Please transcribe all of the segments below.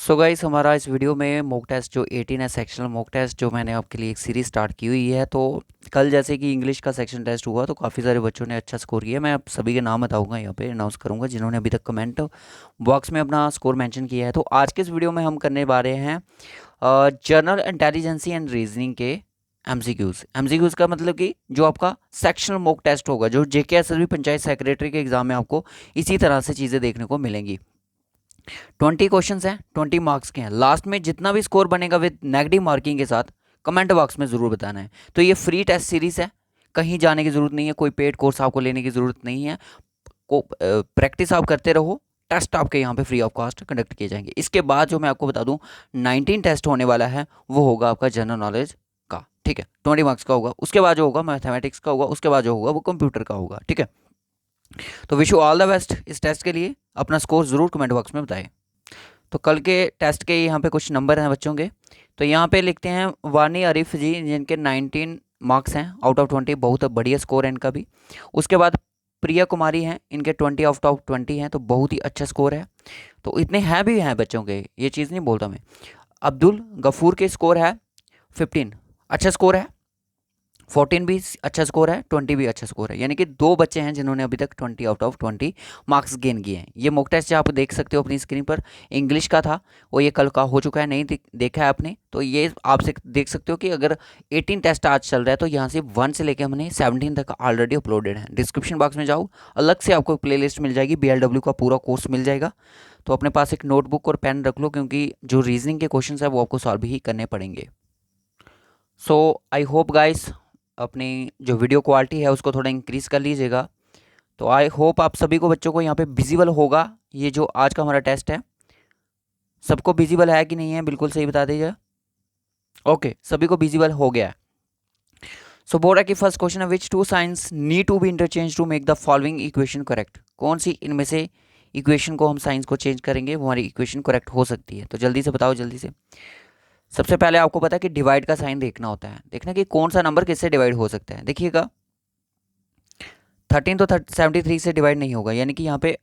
So guys हमारा इस video में मॉक टेस्ट जो 18 है सेक्शनल मॉक टेस्ट जो मैंने आपके लिए एक सीरीज स्टार्ट की हुई है। तो कल जैसे कि इंग्लिश का सेक्शन टेस्ट हुआ तो काफ़ी सारे बच्चों ने अच्छा स्कोर किया। मैं आप सभी के नाम बताऊंगा, यहाँ पे अनाउंस करूंगा जिन्होंने अभी तक कमेंट बॉक्स में अपना स्कोर मेंशन किया है। तो आज के इस वीडियो में हम करने वाले हैं जनरल इंटेलिजेंसी एंड रीजनिंग के एमसीक्यूज़। एमसीक्यूज़ का मतलब कि जो आपका सेक्शनल मॉक टेस्ट होगा, जो जेके एसएसबी पंचायत सेक्रेटरी के एग्जाम में आपको इसी तरह से चीज़ें देखने को मिलेंगी। 20 क्वेश्चन हैं, 20 मार्क्स के हैं। लास्ट में जितना भी स्कोर बनेगा विद नेगेटिव मार्किंग के साथ कमेंट बॉक्स में ज़रूर बताना है। तो ये फ्री टेस्ट सीरीज़ है, कहीं जाने की ज़रूरत नहीं है, कोई पेड कोर्स आपको लेने की ज़रूरत नहीं है। को प्रैक्टिस आप करते रहो, टेस्ट आपके यहाँ पे फ्री ऑफ कॉस्ट कंडक्ट किए जाएंगे। इसके बाद जो मैं आपको बता दूं 19 टेस्ट होने वाला है, वो होगा आपका जनरल नॉलेज का, ठीक है, 20 मार्क्स का होगा। उसके बाद जो होगा मैथमेटिक्स का होगा, उसके बाद जो होगा वो कंप्यूटर का होगा, ठीक है। तो wish you all the best इस टेस्ट के लिए। अपना स्कोर ज़रूर कमेंट बॉक्स में बताएं। तो कल के टेस्ट के यहाँ पे कुछ नंबर हैं बच्चों के। तो यहाँ पे लिखते हैं वानी आरिफ जी, जिनके 19 मार्क्स हैं आउट ऑफ 20, बहुत बढ़िया स्कोर है इनका भी। उसके बाद प्रिया कुमारी हैं, इनके 20 आउट ऑफ 20 हैं, तो बहुत ही अच्छा स्कोर है। तो इतने हैं भी हैं बच्चों के, ये चीज़ नहीं बोलता मैं। अब्दुल गफूर के स्कोर है 15, अच्छा स्कोर है। 14 भी अच्छा स्कोर है, 20 भी अच्छा स्कोर है, यानी कि दो बच्चे हैं जिन्होंने अभी तक 20 आउट ऑफ 20 मार्क्स गेन किए हैं। ये मॉक टेस्ट जो आप देख सकते हो अपनी स्क्रीन पर, इंग्लिश का था, वो ये कल का हो चुका है, नहीं देखा है आपने तो ये आप देख सकते हो कि अगर 18 टेस्ट आज चल रहा है तो यहाँ से 1 से लेकर हमने 17 तक ऑलरेडी अपलोडेड है। डिस्क्रिप्शन बॉक्स में जाओ, अलग से आपको प्ले मिल जाएगी, BLW का पूरा कोर्स मिल जाएगा। तो अपने पास एक नोटबुक और पेन रख लो, क्योंकि जो रीजनिंग के क्वेश्चन है वो आपको सॉल्व ही करने पड़ेंगे। सो आई होप गाइस अपनी जो वीडियो क्वालिटी है उसको थोड़ा इंक्रीज़ कर लीजिएगा। तो आई होप आप सभी को बच्चों को यहाँ पे विजिबल होगा, ये जो आज का हमारा टेस्ट है सबको विजिबल है कि नहीं है, बिल्कुल सही बता दीजिए। ओके, सभी को विजिबल हो गया है। सो बोल रहा है कि फर्स्ट क्वेश्चन है, which two signs need to be interchange to make the following equation correct. कौन सी इनमें से इक्वेशन को हम साइंस को चेंज करेंगे वो हमारी इक्वेशन करेक्ट हो सकती है। तो जल्दी से बताओ, जल्दी से। सबसे पहले आपको पता है कि डिवाइड का साइन देखना होता है, देखना कि कौन सा नंबर किससे डिवाइड हो सकता है। देखिएगा 13 तो 73 से डिवाइड नहीं होगा, यानी कि यहाँ पे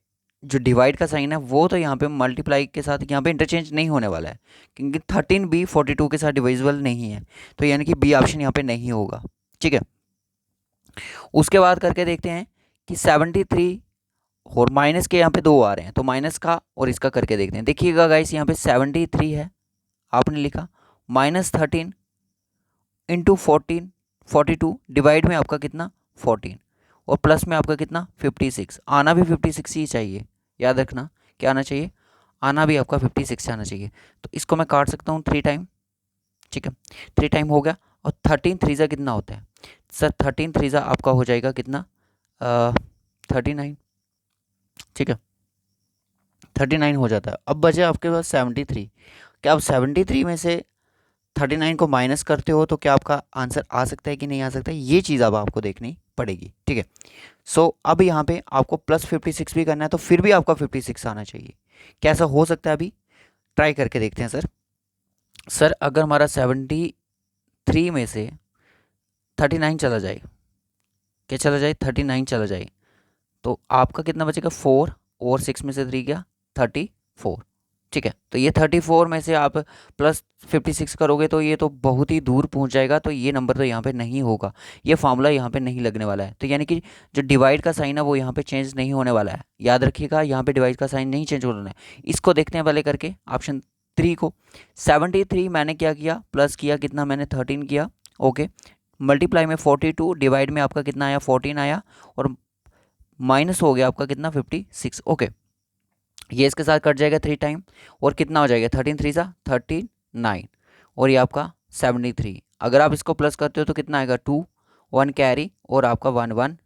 जो डिवाइड का साइन है वो तो यहाँ पे मल्टीप्लाई के साथ यहाँ पे इंटरचेंज नहीं होने वाला है, क्योंकि 13 भी 42 के साथ डिविजिबल नहीं है। तो यानी कि बी ऑप्शन यहाँ पे नहीं होगा, ठीक है। उसके बाद करके देखते हैं कि 73 और माइनस के यहाँ पे दो आ रहे हैं, तो माइनस का और इसका करके देखते हैं। देखिएगा गाइस, यहाँ पे 73 है, आपने लिखा -13 इंटू 14, 42 डिवाइड में आपका कितना 14, और प्लस में आपका कितना 56। आना भी 56 ही चाहिए, याद रखना क्या आना चाहिए, आना भी आपका 56 आना चाहिए। तो इसको मैं काट सकता हूँ 3 टाइम, ठीक है, 3 टाइम हो गया। और 13 थ्रीज़ा कितना होता है सर, 13 थ्रीज़ा आपका हो जाएगा कितना 39, ठीक है, 39 हो जाता है। अब बचे आपके पास 73। क्या आप 73 में से 39 को माइनस करते हो तो क्या आपका आंसर आ सकता है कि नहीं आ सकता है, ये चीज़ अब आपको देखनी पड़ेगी, ठीक है। सो अब यहाँ पे आपको +56 भी करना है, तो फिर भी आपका 56 आना चाहिए। कैसा हो सकता है अभी ट्राई करके देखते हैं। सर सर अगर हमारा 73 में से 39 चला जाए, क्या चला जाए 39 चला जाए, तो आपका कितना बचेगा 4, और 6 में से 3 गया 34, ठीक है। तो ये 34 में से आप +56 करोगे तो ये तो बहुत ही दूर पहुंच जाएगा, तो ये नंबर तो यहाँ पे नहीं होगा, ये फार्मूला यहाँ पे नहीं लगने वाला है। तो यानी कि जो डिवाइड का साइन है वो यहाँ पे चेंज नहीं होने वाला है, याद रखिएगा, यहाँ पे डिवाइड का साइन नहीं चेंज होना है। इसको देखते हैं पहले करके ऑप्शन 3 को। 73 मैंने क्या किया, प्लस किया कितना, मैंने 13 किया, ओके। मल्टीप्लाई में 42, डिवाइड में आपका कितना आया 14 आया, और माइनस हो गया आपका कितना 56, ओके। ये इसके साथ कट जाएगा 3 टाइम, और कितना हो जाएगा 13 3 39, और ये आपका 73। अगर आप इसको प्लस करते हो तो कितना आएगा 2, 1 कैरी, और आपका 112।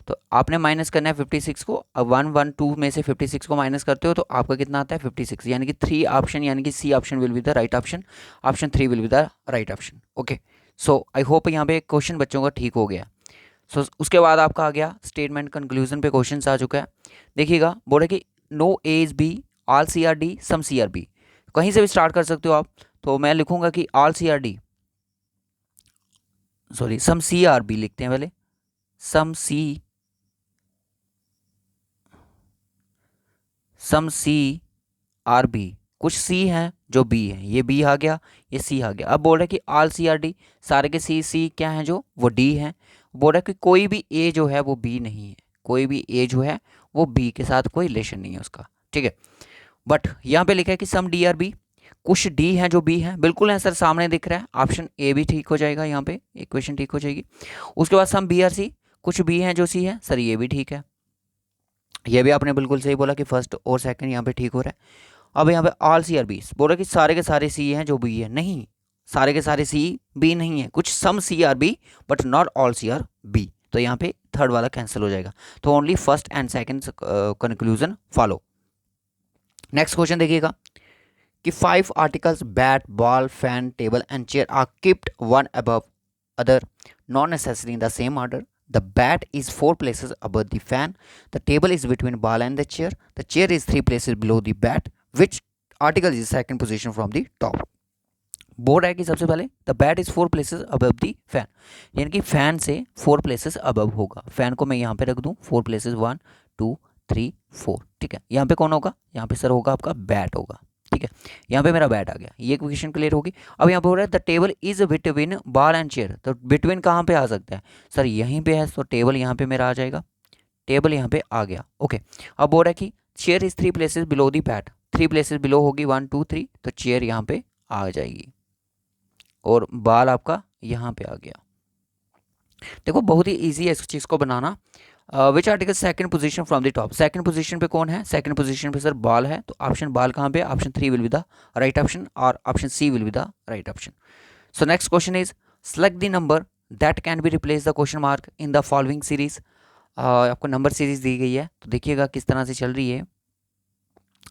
तो आपने माइनस करना है 56 को। अब 112 में से 56 को माइनस करते हो तो आपका कितना आता है 56, यानी कि 3 ऑप्शन, यानी कि C option will be the right option, option 3 will be the right option, okay. So I hope यहाँ पे क्वेश्चन बच्चों का ठीक हो गया। सो उसके बाद आपका आ गया स्टेटमेंट कंक्लूजन पे क्वेश्चन आ चुका है। देखिएगा बोले कि no A is B, all C are D, some C are B. कहीं से भी स्टार्ट कर सकते हो आप, तो मैं लिखूंगा कि all C are D, sorry some C are B लिखते हैं पहले, सम सी, सम सी आर बी, कुछ सी हैं जो बी हैं, ये बी आ गया, ये सी आ गया। अब बोल रहा है कि ऑल सी आर डी, सारे के सी क्या हैं जो वो डी हैं। बोल रहा है कि कोई भी ए जो है वो बी नहीं है, कोई भी ए जो है वो बी के साथ कोई रिलेशन नहीं है उसका, ठीक है। बट यहाँ पे लिखा है कि सम डी आर बी, कुछ डी हैं जो बी हैं, बिल्कुल आंसर सामने दिख रहा है, ऑप्शन ए भी ठीक हो जाएगा, यहाँ पे इक्वेशन ठीक हो जाएगी। उसके बाद सम बी आर सी, कुछ बी हैं जो सी है, सर ये भी ठीक है, ये भी आपने बिल्कुल सही बोला कि फर्स्ट और सेकंड यहाँ पे ठीक हो रहा है। अब यहाँ पे ऑल सी आर बी, बोल रहा है कि सारे के सारे सी हैं जो बी है, नहीं, सारे के सारे सी बी नहीं है, कुछ some C are B but not all C are B, तो यहाँ पे थर्ड वाला कैंसिल हो जाएगा, तो only first and second conclusion follow. Next question देखिएगा कि 5 articles bat, ball, fan, table and chair are kept one above other, not necessary in the same order. The bat is 4 places above the fan. The table is between ball and the chair. The chair is 3 places below the bat. Which article is second position from the top? Board है कि सबसे पहले the bat is 4 places above the fan, यानी कि fan से 4 places above होगा। Fan को मैं यहाँ पे रख दूँ 4 places 1 2 3 4, ठीक है। यहाँ पे कौन होगा, यहाँ पे सर होगा आपका बैट होगा, ठीक है। यहाँ पे मेरा बैट आ गया, ये क्वेश्चन क्लियर होगी। अब यहाँ पे हो रहा है the table is between ball and chair, तो बिटवीन कहाँ पे आ सकता है, सर यहीं पे है, तो टेबल यहाँ पे मेरा आ जाएगा, टेबल यहाँ पे आ गया, ओके। अब बोल रहा है कि chair is 3 places below the bat, 3 places below होगी 1 2 3, तो चेयर यहाँ पे आ जाएगी और बाल आपका यहाँ पे आ गया। देखो बहुत ही ईजी है इस चीज़ को बनाना। Which article second position from the top, second position पे कौन है, सेकंड पोजीशन पे सर बॉल है, तो ऑप्शन बॉल कहाँ पे, option 3 will be the right option और option C will be the right option. So next question is select the number that can be replace the question mark in the following series. आपको number series दी गई है, तो देखिएगा किस तरह से चल रही है।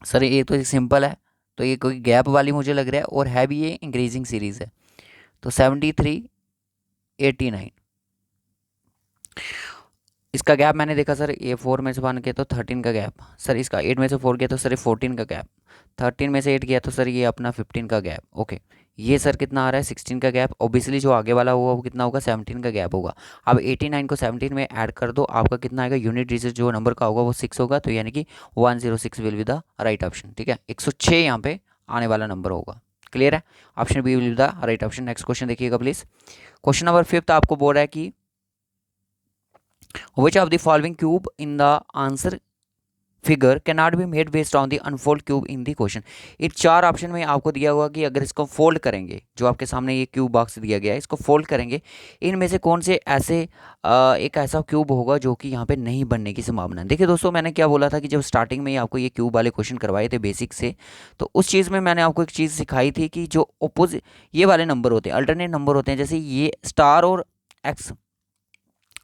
सर ये तो सिंपल है, तो ये कोई गैप वाली मुझे लग रहा है, और है भी ये इंक्रीजिंग सीरीज है, तो 73 89, इसका गैप मैंने देखा सर, ये 4 में से 1 गया तो 13 का गैप, सर इसका 8 में से 4 गया तो सर 14 का गैप, 13 में से 8 गया तो सर ये अपना 15 का गैप, ओके। ये सर कितना आ रहा है 16 का गैप, ऑब्वियसली जो आगे वाला होगा वो कितना होगा 17 का गैप होगा। अब 89 को 17 में ऐड कर दो, आपका कितना आएगा, यूनिट डिजिट जो नंबर का होगा वो 6 होगा, तो यानी कि 106 will be the right option, ठीक है। 106 यहाँ पे आने वाला नंबर होगा, क्लियर है, option B will be the right option. Next question देखिएगा प्लीज, क्वेश्चन नंबर 5 आपको बोल रहा है कि which of the following cube in the answer figure cannot be made based on the unfold cube in the question। ये 4 option में आपको दिया हुआ कि अगर इसको फोल्ड करेंगे, जो आपके सामने ये क्यूब बॉक्स दिया गया है, इसको फोल्ड करेंगे, इनमें से कौन से ऐसे एक ऐसा क्यूब होगा जो कि यहाँ पे नहीं बनने की संभावना है। देखिए दोस्तों, मैंने क्या बोला था कि जब स्टार्टिंग में ही आपको ये क्यूब वाले क्वेश्चन करवाए थे बेसिक से, तो उस चीज़ में मैंने आपको एक चीज़ सिखाई थी कि जो ओपोजिट ये वाले नंबर होते हैं, अल्टरनेट नंबर होते हैं, जैसे ये स्टार और एक्स,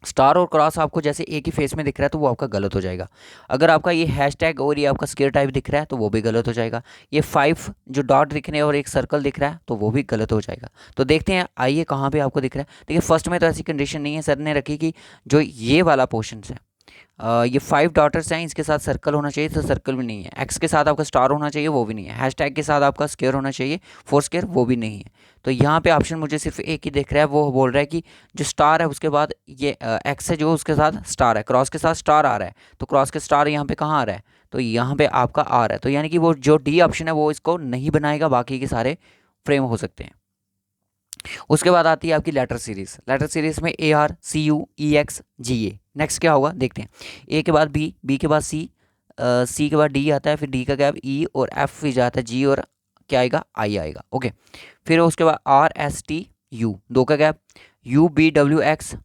स्टार और क्रॉस आपको जैसे एक ही फेस में दिख रहा है तो वो आपका गलत हो जाएगा। अगर आपका ये हैशटैग और ये आपका स्क्वायर टाइप दिख रहा है तो वो भी गलत हो जाएगा। ये 5 जो डॉट दिख रहे हैं और एक सर्कल दिख रहा है तो वो भी गलत हो जाएगा। तो देखते हैं, आइए कहाँ पे आपको दिख रहा है। देखिए फर्स्ट में तो ऐसी कंडीशन नहीं है, सर ने रखी कि जो ये वाला पोर्शन है, ये 5 डॉटर्स हैं, इसके साथ सर्कल होना चाहिए, तो सर्कल भी नहीं है। एक्स के साथ आपका स्टार होना चाहिए, वो भी नहीं है। हैशटैग के साथ आपका स्क्वायर होना चाहिए, 4 स्क्वायर, वो भी नहीं है। तो यहाँ पे ऑप्शन मुझे सिर्फ एक ही दिख रहा है, वो बोल रहा है कि जो स्टार है उसके बाद ये एक्स है जो उसके साथ स्टार है, क्रॉस के साथ स्टार आ रहा है, तो क्रॉस के स्टार यहाँ पे कहाँ आ रहा है, तो यहाँ पे आपका आ रहा है। तो यानी कि वो जो डी ऑप्शन है वो इसको नहीं बनाएगा, बाकी के सारे फ्रेम हो सकते हैं। उसके बाद आती है आपकी लेटर सीरीज। लेटर सीरीज में ARCUEX GA। नेक्स्ट क्या होगा देखते हैं, ए के बाद बी, बी के बाद सी, सी के बाद डी आता है, फिर डी का गैप ई, और एफ फिर जाता है जी, और क्या आएगा आई आएगा, ओके। फिर उसके बाद RSTU 2 का गैप, UBWX,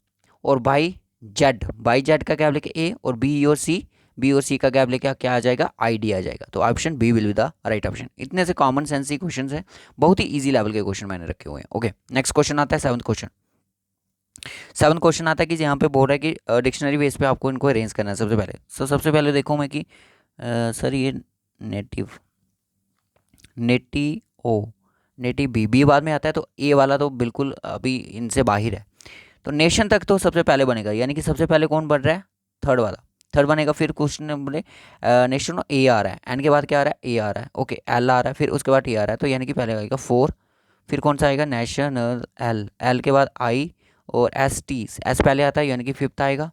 और बाई जेड का गैप लेके ए, और बी और सी का गैप लेके क्या आ जाएगा, ID आ जाएगा। तो option B will be the right option. इतने से कॉमन सेंस ही क्वेश्चन है, बहुत ही इजी लेवल के क्वेश्चन मैंने रखे हुए हैं, ओके। नेक्स्ट क्वेश्चन आता है 7th क्वेश्चन। 7th क्वेश्चन आता है कि यहाँ पे बोल रहा है कि डिक्शनरी बेस पे आपको इनको अरेंज करना है। सबसे पहले सबसे पहले देखो मैं कि सर ये नेटिव बी बाद में आता है, तो ए वाला तो बिल्कुल अभी इनसे बाहर है। तो नेशन तक तो सबसे पहले बनेगा, यानी कि सबसे पहले कौन बन रहा है, थर्ड बनेगा। फिर क्वेश्चन बोले नेशन ए आ रहा है, एन के बाद क्या आ रहा है, ए आ रहा है, ओके। एल आ रहा है, फिर उसके बाद टी आ रहा है, तो यानी कि पहले आएगा 4, फिर कौन सा आएगा नेशनल, एल के बाद आई, और एस पहले आता है यानी कि 5th आएगा।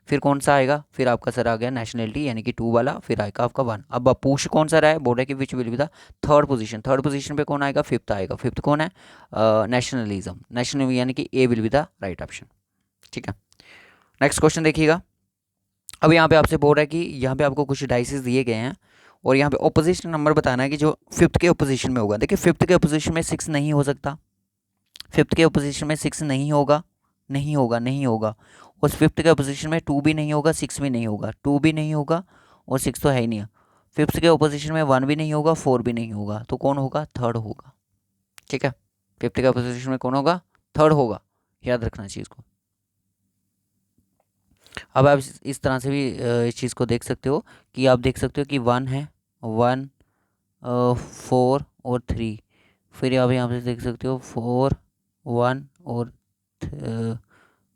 फिर कौन सा आएगा, फिर आपका सर आ गया नेशनलिटी यानी कि 2 वाला, फिर आएगा आपका 1। अब पूछ कौन सा रहा है, बोर्ड है कि which will be the third position. Third position पे कौन आएगा, फिफ्थ आएगा। फिफ्थ कौन है, नेशनलिज्म। नेशनल यानी कि A will be the right option. ठीक है, नेक्स्ट क्वेश्चन देखिएगा। अब यहाँ पे आपसे बोल रहा है कि यहाँ पे आपको कुछ डाइसेस दिए गए हैं और यहाँ पे ऑपोजिशन नंबर बताना है कि जो फिफ्थ के ऑपोजिशन में होगा। देखिए फिफ्थ के ऑपोजिशन में 6 नहीं हो सकता, फिफ्थ के ऑपोजिशन में 6 नहीं होगा, नहीं होगा, नहीं होगा। और फिफ्थ के ऑपोजिशन में 2 भी नहीं होगा, 6 भी नहीं होगा, 2 भी नहीं होगा और 6 तो है ही नहीं। फिफ्थ के ऑपोजिशन में 1 भी नहीं होगा, 4 भी नहीं होगा, तो कौन होगा, थर्ड होगा। ठीक है, फिफ्थ के ऑपोजिशन में कौन होगा, थर्ड होगा, याद रखना चीज़ को। अब आप इस तरह से भी इस चीज़ को देख सकते हो कि आप देख सकते हो कि 1 है, 1 4 और 3, फिर आप यहाँ पे देख सकते हो 4 1 और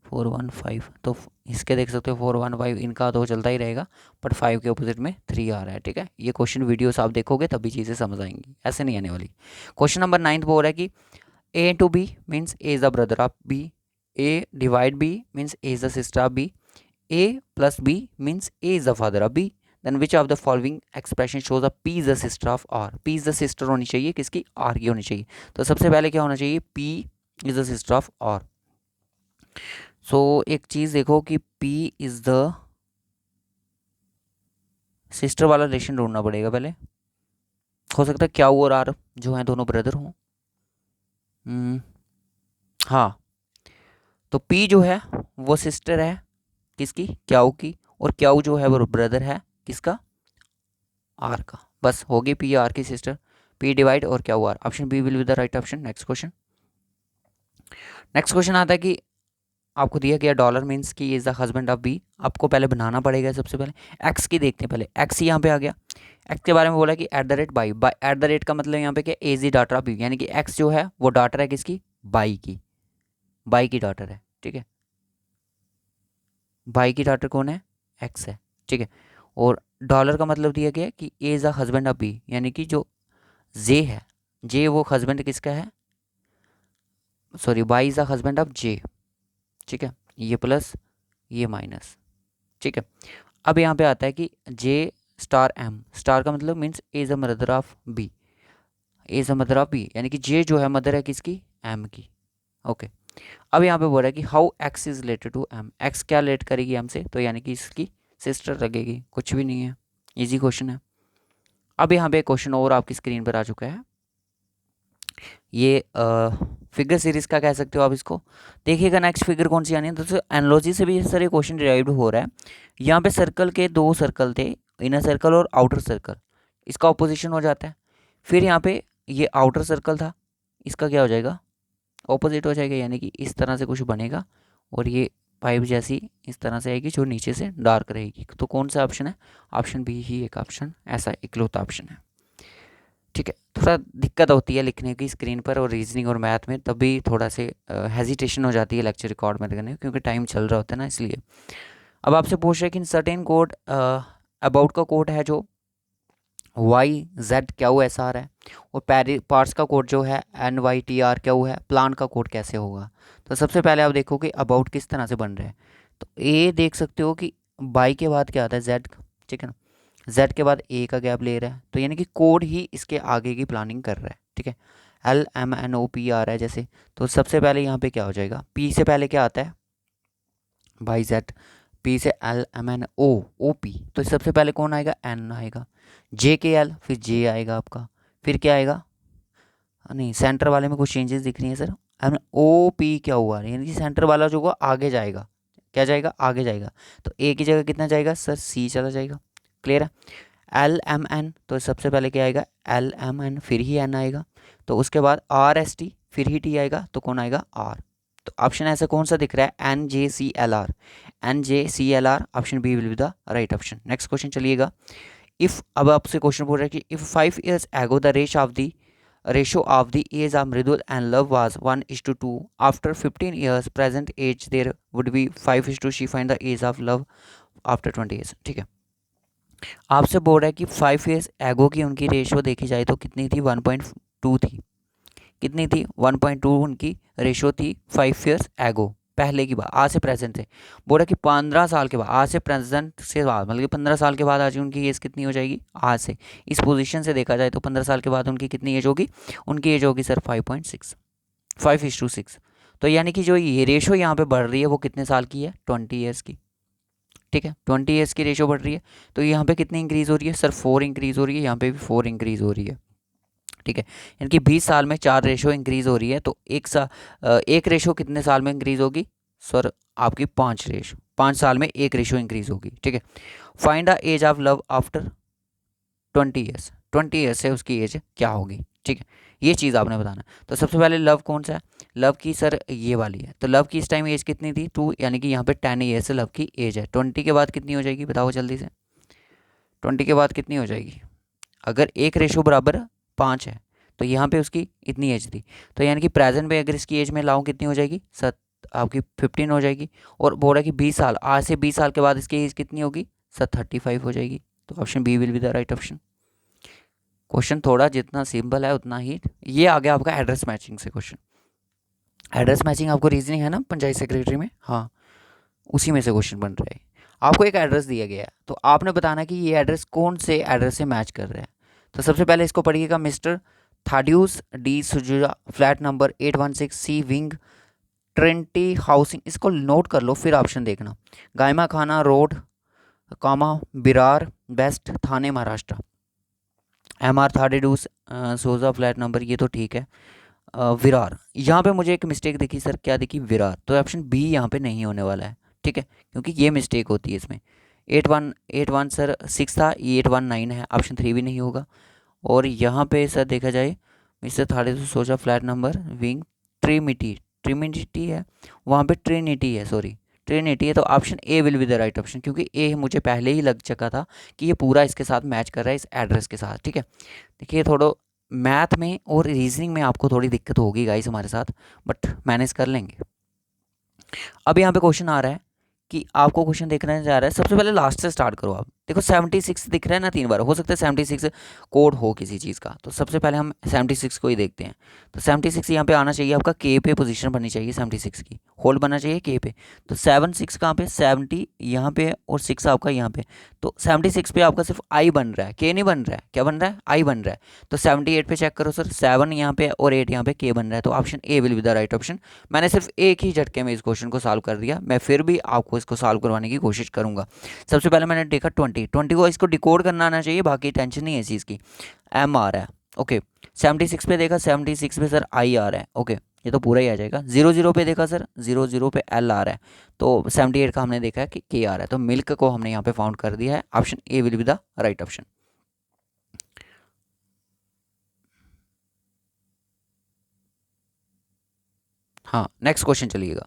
4 1 5, तो इसके देख सकते हो 4 1 5, इनका तो चलता ही रहेगा, बट 5 के अपोजिट में 3 आ रहा है। ठीक है, ये क्वेश्चन वीडियोस आप देखोगे तभी चीज़ें समझ आएंगी, ऐसे नहीं आने वाली। क्वेश्चन नंबर 9 बोल रहा है कि A to B means A is the brother of B, A divide B means A is the sister of B, a plus b means a is the father of b, then which of the following expression shows a p is the sister of r। p is the sister होनी चाहिए किसकी, r की होनी चाहिए। तो सबसे पहले क्या होना चाहिए, p is the sister of r। सो एक चीज़ देखो कि p is the सिस्टर वाला रिलेशन ढूंढना पड़ेगा पहले। हो सकता है क्या और r जो है दोनों ब्रदर हों। हाँ, तो p जो है वो सिस्टर है किसकी, क्याऊ की, और क्याऊ जो है वो ब्रदर है किसका, आर का। बस होगी पी आर की सिस्टर, पी डिवाइड और Q R. Option B will be the right option. Next question. Next question आता है कि आपको दिया गया डॉलर मीन्स की is the husband of B. आपको पहले बनाना पड़ेगा, सबसे पहले एक्स की देखते हैं। पहले एक्स यहाँ पे आ गया, एक्स के बारे में बोला कि at the rate by, by at the rate का मतलब यहाँ पे क्या, age the daughter of B, यानी कि एक्स जो है वो डॉटर है किसकी, बाई की, बाई की डॉटर है। ठीक है, बाई की डॉटर कौन है, एक्स है। ठीक है, और डॉलर का मतलब दिया गया कि A is the husband of B, यानी कि जो जे है, जे वो हस्बैंड किसका है, sorry by is the husband of J. ठीक है, ये प्लस ये माइनस। ठीक है, अब यहाँ पे आता है कि जे स्टार एम, स्टार का मतलब means A is the mother of B, A is the mother of B, यानी कि जे जो है मदर है किसकी, एम की। ओके, अब यहाँ पे बोल रहा है कि how X is related to M, X क्या रिलेट करेगी एम से, तो यानी कि इसकी सिस्टर लगेगी, कुछ भी नहीं है, इजी क्वेश्चन है। अब यहाँ पे क्वेश्चन और आपकी स्क्रीन पर आ चुका है, ये फिगर सीरीज का कह सकते हो आप इसको। देखिएगा नेक्स्ट फिगर कौन सी आनी है, दोस्तों एनालॉजी से भी सर ये क्वेश्चन डिराइव्ड हो रहा है। यहाँ पे सर्कल के 2 सर्कल थे, इनर सर्कल और आउटर सर्कल, इसका ऑपोजिशन हो जाता है। फिर यहाँ पे ये आउटर सर्कल था, इसका क्या हो जाएगा, ऑपोजिट हो जाएगा, यानी कि इस तरह से कुछ बनेगा और ये पाइप जैसी इस तरह से आएगी जो नीचे से डार्क रहेगी। तो कौन सा ऑप्शन है, ऑप्शन बी ही एक ऑप्शन, ऐसा इकलौता ऑप्शन है। ठीक है, थोड़ा दिक्कत होती है लिखने की स्क्रीन पर और रीजनिंग और मैथ में, तभी थोड़ा से हेजिटेशन हो जाती है लेक्चर रिकॉर्ड में करने, क्योंकि टाइम चल रहा होता है ना, इसलिए। अब आपसे पूछ रहे हैं कि इन सर्टेन कोड अबाउट का कोड है जो वाई जेड क्या वो ऐसा आ रहा है, और पार्ट्स का कोड जो है एन वाई टी आर क्या वो है, प्लान का कोड कैसे होगा। तो सबसे पहले आप देखो कि अबाउट किस तरह से बन रहे हैं। तो ए देख सकते हो कि बाई के बाद क्या आता है, जेड। ठीक है ना, जेड के बाद ए का गैप ले रहा है, तो यानी कि कोड ही इसके आगे की प्लानिंग कर रहा है। ठीक है, L M N O P आ रहा है जैसे, तो सबसे पहले यहाँ पे क्या हो जाएगा, पी से पहले क्या आता है, बाई जेड, पी से L M N O O P, तो सबसे पहले कौन आएगा, एन आएगा, जे के एल, फिर जे आएगा आपका, फिर क्या आएगा, नहीं सेंटर वाले में कुछ चेंजेस दिख रही है सर, एम ओ पी क्या हुआ, यानी कि सेंटर वाला जो होगा आगे जाएगा, क्या जाएगा, आगे जाएगा। तो ए की जगह कितना जाएगा सर, सी चला जाएगा। क्लियर है, एल एम एन, तो सबसे पहले क्या आएगा, एल एम एन, फिर ही एन आएगा, तो उसके बाद आर एस टी, फिर ही टी आएगा, तो कौन आएगा, आर। तो ऑप्शन ऐसा कौन सा दिख रहा है, N J C L R, N J C L R, option B will be the right option. Next question चलिएगा। इफ़, अब आपसे क्वेश्चन पूछ रहा है कि if 5 years ago the ratio of the age of Mridul and Love was 1:2, after 15 years present age there would be 5:2, she find the age of Love after 20 years। ठीक है, आपसे बोल रहा है कि 5 years ago की उनकी रेशियो देखी जाए तो कितनी थी, 1.2 थी। कितनी थी, 1.2 उनकी रेशियो थी 5 years ago। पहले की बात, आज से प्रेजेंट से। बोल रहा कि 15 साल के बाद, आज से प्रेजेंट से बाद, मतलब कि 15 साल के बाद आज उनकी एज कितनी हो जाएगी, आज से इस पोजीशन से देखा जाए तो 15 साल के बाद उनकी कितनी एज होगी, उनकी एज होगी सर 5.6, 5:6। तो यानी कि जो ये रेशो यहाँ पे बढ़ रही है वो कितने साल की है, 20 ईयर्स की। ठीक है, 20 ईयर्स की रेशो बढ़ रही है। तो यहाँ पे कितनी इंक्रीज़ हो रही है सर, 4 इंक्रीज़ हो रही है, यहाँ पे भी 4 इंक्रीज़ हो रही है। ठीक है, यानी कि 20 साल में 4 रेशो इंक्रीज़ हो रही है। तो एक रेशो कितने साल में इंक्रीज़ होगी सर, आपकी 5 रेशो, 5 साल में एक रेशो इंक्रीज़ होगी। ठीक है, find the age of love after 20 years, 20 years से उसकी एज क्या होगी। ठीक है, ये चीज़ आपने बताना। तो सबसे पहले लव कौन सा है, लव की सर ये वाली है। तो लव की इस टाइम एज कितनी थी, 2, यानी कि यहाँ पे 10 ईयर्स से लव की एज है। 20 के बाद कितनी हो जाएगी, बताओ जल्दी से, 20 के बाद कितनी हो जाएगी। अगर एक रेशो बराबर 5 है तो यहाँ पे उसकी इतनी एज थी। तो यानी कि प्रेजेंट में अगर इसकी एज में लाऊं कितनी हो जाएगी सर, आपकी 15 हो जाएगी। और बोल रहा है कि 20 साल, आज से 20 साल के बाद इसकी एज कितनी होगी सर, 35 हो जाएगी। तो option B will be the right option. Question थोड़ा जितना सिंपल है उतना ही, ये आ गया आपका एड्रेस मैचिंग से क्वेश्चन। एड्रेस मैचिंग आपको रीजनिंग है ना पंचायत सेक्रेटरी में, हाँ उसी में से क्वेश्चन बन रहा है। आपको एक एड्रेस दिया गया है तो आपने बताना कि ये एड्रेस कौन से एड्रेस से मैच कर रहा है। तो सबसे पहले इसको पढ़िएगा, मिस्टर थाडियूस डी सुजुरा, फ्लैट नंबर 816 सी विंग, ट्रेंटी हाउसिंग। इसको नोट कर लो फिर ऑप्शन देखना। गायमा खाना रोड, कामा बिरार बेस्ट, थाने महाराष्ट्र। एम आर थाडियूस सोजा, फ्लैट नंबर, ये तो ठीक है। विरार, यहाँ पे मुझे एक मिस्टेक दिखी सर, क्या दिखी, विरार। तो ऑप्शन बी यहाँ पे नहीं होने वाला है। ठीक है, क्योंकि ये मिस्टेक होती है इसमें। 8181 सर 6 था, ये 819 है, ऑप्शन 3 भी नहीं होगा। और यहाँ पे सर देखा जाए, मिस्टर थाड़े से सोचा, फ्लैट नंबर विंग, ट्रिमिटी, ट्रिमिटी है, वहाँ पे ट्रिनिटी है, सॉरी ट्रिनिटी है। तो option A will be the right option, क्योंकि ए मुझे पहले ही लग चुका था कि ये पूरा इसके साथ मैच कर रहा है, इस एड्रेस के साथ। ठीक है, देखिए थोड़ा मैथ में और रीजनिंग में आपको थोड़ी दिक्कत होगी गाइस हमारे साथ, बट मैनेज कर लेंगे। अब यहाँ पे क्वेश्चन आ रहा है कि आपको क्वेश्चन देखना जा रहा है, सबसे पहले लास्ट से स्टार्ट करो। आप देखो 76 दिख रहा है ना 3 बार, हो सकता है 76 कोड हो किसी चीज़ का। तो सबसे पहले हम 76 को ही देखते हैं। तो 76 यहाँ पे आना चाहिए आपका, के पे पोजीशन बननी चाहिए 76 की, होल्ड बनना चाहिए के पे। तो 76 कहाँ पे, 70 यहाँ पे और 6 आपका यहाँ पे। तो 76 पे आपका सिर्फ आई बन रहा है, के नहीं बन रहा है, क्या बन रहा है, आई बन रहा है। तो 78 पे चेक करो सर, 7 यहाँ पे और 8 यहाँ पे के बन रहा है। तो option A will be the right option. मैंने सिर्फ एक ही झटके में इस क्वेश्चन को सॉल्व कर दिया, मैं फिर भी आपको इसको सॉल्व करवाने की कोशिश करूंगा। सबसे पहले मैंने देखा 20 को इसको डिकोड करना आना चाहिए, बाकी टेंशन नहीं है इस चीज़ की। एम आ रहा है, ओके। 76 पे देखा, 76 पे सर आई आ रहा है, ओके, ये तो पूरा ही आ जाएगा। 00 पे देखा सर, 00 पे एल आ रहा है। तो 78 का हमने देखा है कि के आ रहा है, तो मिल्क को हमने यहाँ पे फाउंड कर दिया है। Option A will be the right option. हाँ, नेक्स्ट क्वेश्चन चलिएगा।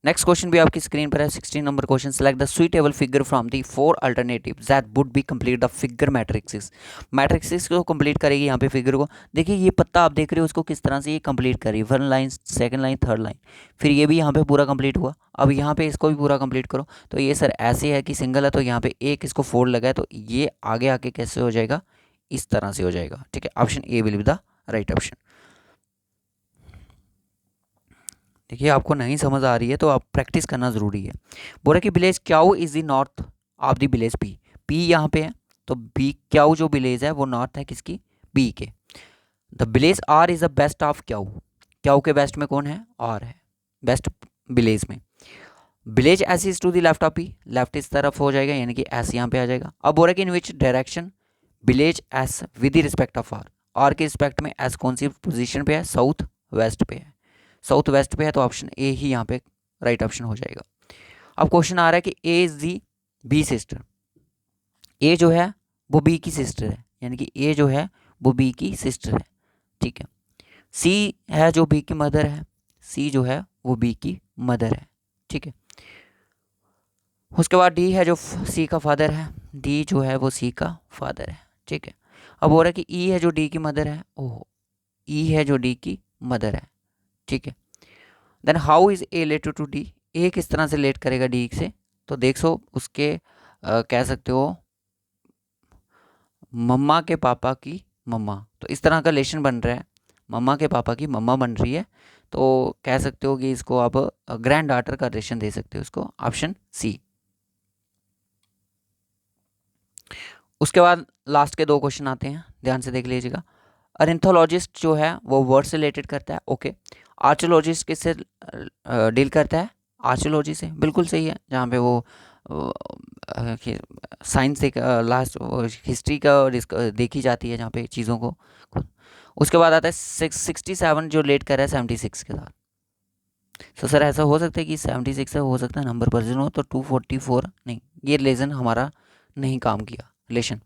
नेक्स्ट क्वेश्चन भी आपकी स्क्रीन पर है, 16 number question. Select the suitable figure from the 4 alternative that would be complete the figure matrices. Matrices को कंप्लीट करेगी यहाँ पे फिगर को। देखिए ये पत्ता आप देख रहे हो, उसको किस तरह से ये कंप्लीट करी, 1 line, 2nd line, 3rd line, फिर ये भी यहाँ पे पूरा कंप्लीट हुआ। अब यहाँ पे इसको भी पूरा कंप्लीट करो। तो ये सर ऐसे है कि सिंगल है, तो यहाँ पे एक इसको फोल्ड लगा है, तो ये आगे आके कैसे हो जाएगा, इस तरह से हो जाएगा। ठीक है, option A will be the right option. देखिए आपको नहीं समझ आ रही है तो आप प्रैक्टिस करना ज़रूरी है। बोला कि village Q is the north of the village P, P यहाँ पे है, तो बी क्याऊ जो विलेज है वो नॉर्थ है किसकी, बी के। The village R is the west of Q, Q के बेस्ट में कौन है, आर है बेस्ट विलेज में। Village S is to the left of P, left इस तरफ हो जाएगा, यानी कि एस यहाँ पे आ जाएगा। अब बोल रहा है कि in which direction village S with the respect of R, R के रिस्पेक्ट में एस कौन सी पोजीशन पे है, साउथ वेस्ट पे है, साउथ वेस्ट पे है। तो ऑप्शन ए ही यहाँ पे राइट ऑप्शन हो जाएगा। अब क्वेश्चन आ रहा है कि ए इज दी बी सिस्टर, ए जो है वो बी की सिस्टर है, यानी कि ए जो है वो बी की सिस्टर है। ठीक है, सी है जो बी की मदर है, सी जो है वो बी की मदर है। ठीक है, उसके बाद डी है जो सी का फादर है, डी जो है वो सी का फादर है। ठीक है, अब हो रहा है कि ई है जो डी की मदर है, ओह, ई है जो डी की मदर है। ठीक है, then how is A related to D, A किस तरह से रिलेट करेगा डी से। तो देख सो उसके कह सकते हो मम्मा के पापा की मम्मा, तो इस तरह का रिलेशन बन रहा है। मम्मा के पापा की मम्मा बन रही है, तो कह सकते हो कि इसको आप ग्रैंड डॉटर का रिलेशन दे सकते हो इसको, ऑप्शन सी। उसके बाद लास्ट के 2 क्वेश्चन आते हैं, ध्यान से देख लीजिएगा। अरेंथोलॉजिस्ट जो है वो वर्ड से रिलेटेड करता है, ओके। आर्चोलॉजिस्ट किससे डील करता है? आर्चोलॉजी से, बिल्कुल सही है, जहाँ पे वो साइंस से लास्ट हिस्ट्री का देखी जाती है जहाँ पे चीज़ों को। उसके बाद आता है 67 जो लेट कर रहा है 76 के साथ। तो सर ऐसा हो सकता है कि 76 से हो सकता है नंबर वर्जन हो, तो 244 नहीं, ये रिलेशन हमारा नहीं काम किया रिलेशन।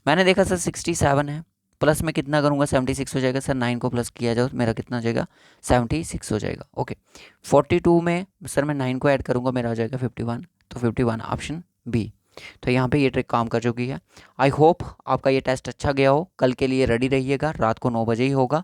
मैंने देखा सर 67 है, प्लस में कितना करूँगा 76 हो जाएगा सर, 9 को प्लस किया जाओ मेरा कितना हो जाएगा 76 हो जाएगा, ओके। 42 में सर मैं 9 को ऐड करूँगा, मेरा हो जाएगा 51, तो 51 ऑप्शन बी। तो यहाँ पे ये ट्रिक काम कर चुकी है। आई होप आपका ये टेस्ट अच्छा गया हो। कल के लिए रेडी रहिएगा, रात को 9 बजे ही होगा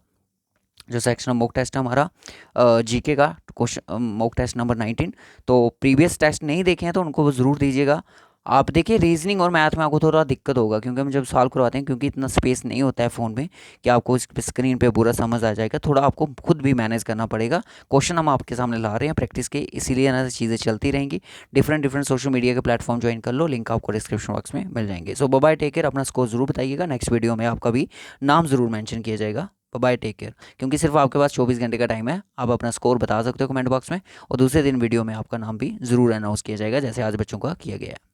जो सेक्शन ऑफ मॉक टेस्ट है हमारा, जीके का क्वेश्चन मॉक टेस्ट नंबर 19। तो प्रीवियस टेस्ट नहीं देखे हैं तो उनको ज़रूर दीजिएगा। आप देखिए रीजनिंग और मैथ में आपको थोड़ा दिक्कत होगा, क्योंकि हम जब सॉल्व करवाते हैं, क्योंकि इतना स्पेस नहीं होता है फ़ोन में कि आपको स्क्रीन पे पूरा समझ आ जाएगा, थोड़ा आपको खुद भी मैनेज करना पड़ेगा। क्वेश्चन हम आपके सामने ला रहे हैं प्रैक्टिस के, इसीलिए ना चीज़ें चलती रहेंगी। डिफरेंट सोशल मीडिया के प्लेटफॉर्म ज्वाइन कर लो, लिंक आपको डिस्क्रिप्शन बॉक्स में मिल जाएंगे। सो बाय, टेक केयर, अपना स्कोर जरूर बताइएगा, नेक्स्ट वीडियो में आपका भी नाम ज़रूर मैंशन किया जाएगा। Bye, take care. क्योंकि सिर्फ आपके पास 24 घंटे का टाइम है, आप अपना स्कोर बता सकते हो कमेंट बॉक्स में, और दूसरे दिन वीडियो में आपका नाम भी ज़रूर अनाउंस किया जाएगा, जैसे आज बच्चों का किया गया है।